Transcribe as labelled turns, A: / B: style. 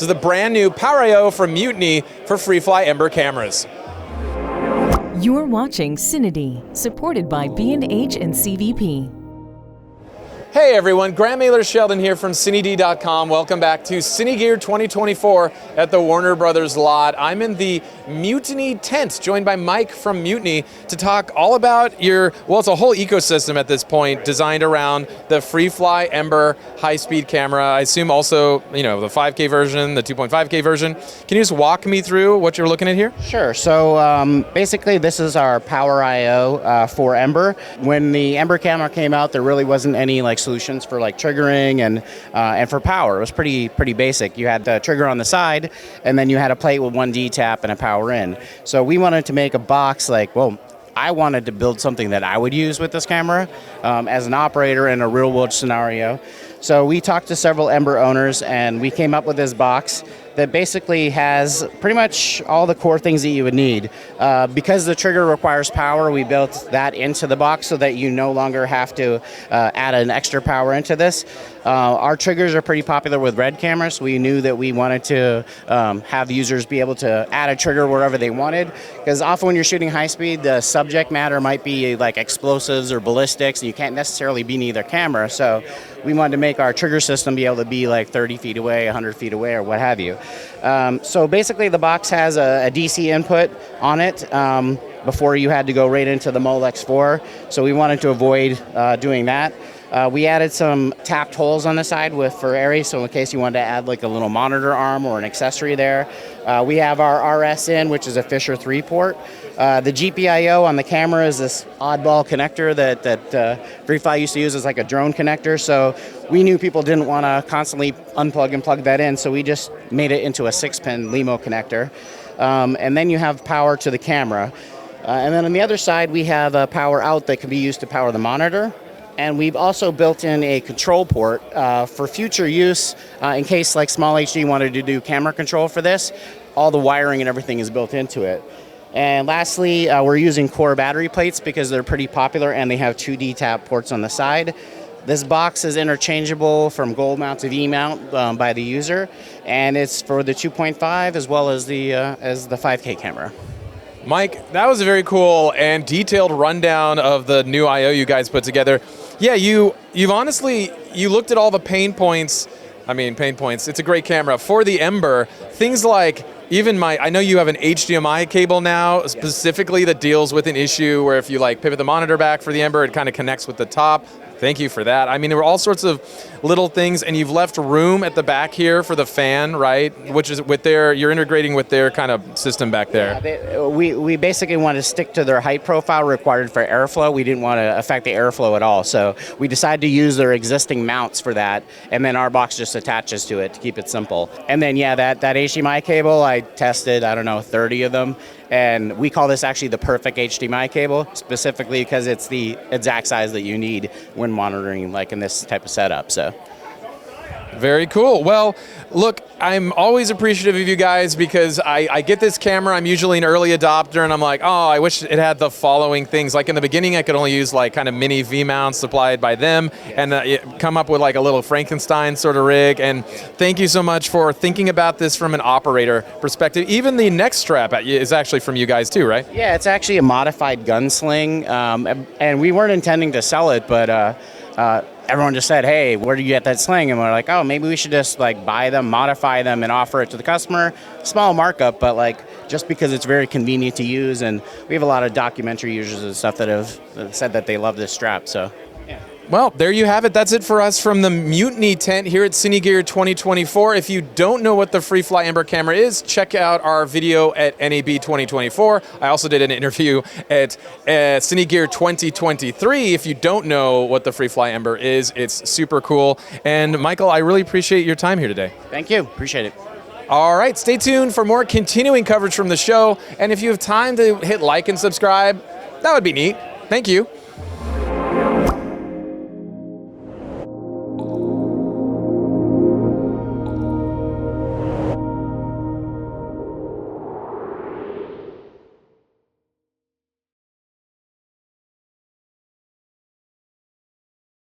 A: is the brand new Power I/O from Mutiny for Freefly Ember cameras.
B: You're watching CineD, supported by B&H and CVP.
A: Hey everyone, Grant Mailer-Sheldon here from CineD.com. Welcome back to Cine Gear 2024 at the Warner Brothers lot. I'm in the Mutiny tent, joined by Mike from Mutiny to talk all about it's a whole ecosystem at this point designed around the Freefly Ember high-speed camera. I assume also, the 5K version, the 2.5K version. Can you just walk me through what you're looking at here?
C: Sure. So basically this is our Power I/O for Ember. When the Ember camera came out, there really wasn't any solutions for triggering and for power. It was pretty basic. You had the trigger on the side, and then you had a plate with one D tap and a power in. So we wanted to make a box I wanted to build something that I would use with this camera as an operator in a real world scenario. So we talked to several Ember owners and we came up with this box that basically has pretty much all the core things that you would need. Because the trigger requires power, we built that into the box so that you no longer have to add an extra power into this. Our triggers are pretty popular with RED cameras. We knew that we wanted to have users be able to add a trigger wherever they wanted, because often when you're shooting high speed, the subject matter might be like explosives or ballistics, and you can't necessarily be near either camera. So we wanted to make our trigger system be able to be 30 feet away, 100 feet away, or what have you. So basically the box has a DC input on it. Before you had to go right into the Molex 4, so we wanted to avoid doing that. We added some tapped holes on the side for areas, so in case you wanted to add a little monitor arm or an accessory there. We have our RS in, which is a Fisher 3 port. The GPIO on the camera is this oddball connector that Freefly used to use as a drone connector, so we knew people didn't want to constantly unplug and plug that in, so we just made it into a 6-pin LEMO connector. And then you have power to the camera. And then on the other side, we have a power out that can be used to power the monitor. And we've also built in a control port for future use in case Small HD wanted to do camera control for this. All the wiring and everything is built into it. And lastly, we're using core battery plates because they're pretty popular and they have 2 D-tap ports on the side. This box is interchangeable from gold mount to V mount by the user, and it's for the 2.5 as well as the 5K camera.
A: Mike, that was a very cool and detailed rundown of the new I/O you guys put together. Yeah, you've honestly looked at all the pain points. It's a great camera for the Ember. Things like I know you have an HDMI cable now specifically that deals with an issue where if you pivot the monitor back for the Ember, it kind of connects with the top. Thank you for that. There were all sorts of little things, and you've left room at the back here for the fan, right? Which is you're integrating with their kind of system back there.
C: Yeah, we basically wanted to stick to their height profile required for airflow. We didn't want to affect the airflow at all, so we decided to use their existing mounts for that, and then our box just attaches to it to keep it simple. And then that HDMI cable, I tested, 30 of them. And we call this actually the perfect HDMI cable, specifically because it's the exact size that you need when monitoring in this type of setup. So.
A: Very cool. Well, look, I'm always appreciative of you guys because I get this camera, I'm usually an early adopter, and I'm like, oh, I wish it had the following things. In the beginning, I could only use kind of mini V-mounts supplied by them and come up with a little Frankenstein sort of rig. And thank you so much for thinking about this from an operator perspective. Even the neck strap is actually from you guys too, right?
C: Yeah, it's actually a modified gunsling, and we weren't intending to sell it, but everyone just said, hey, where do you get that sling? And we're like, oh, maybe we should just buy them, modify them, and offer it to the customer. Small markup, but just because it's very convenient to use, and we have a lot of documentary users and stuff that have said that they love this strap. So.
A: Well, there you have it. That's it for us from the Mutiny tent here at Cine Gear 2024. If you don't know what the Freefly Ember camera is, check out our video at NAB 2024. I also did an interview at Cine Gear 2023. If you don't know what the Freefly Ember is, it's super cool. And Michael, I really appreciate your time here today.
C: Thank you. Appreciate it.
A: All right, stay tuned for more continuing coverage from the show. And if you have time to hit like and subscribe, that would be neat. Thank you.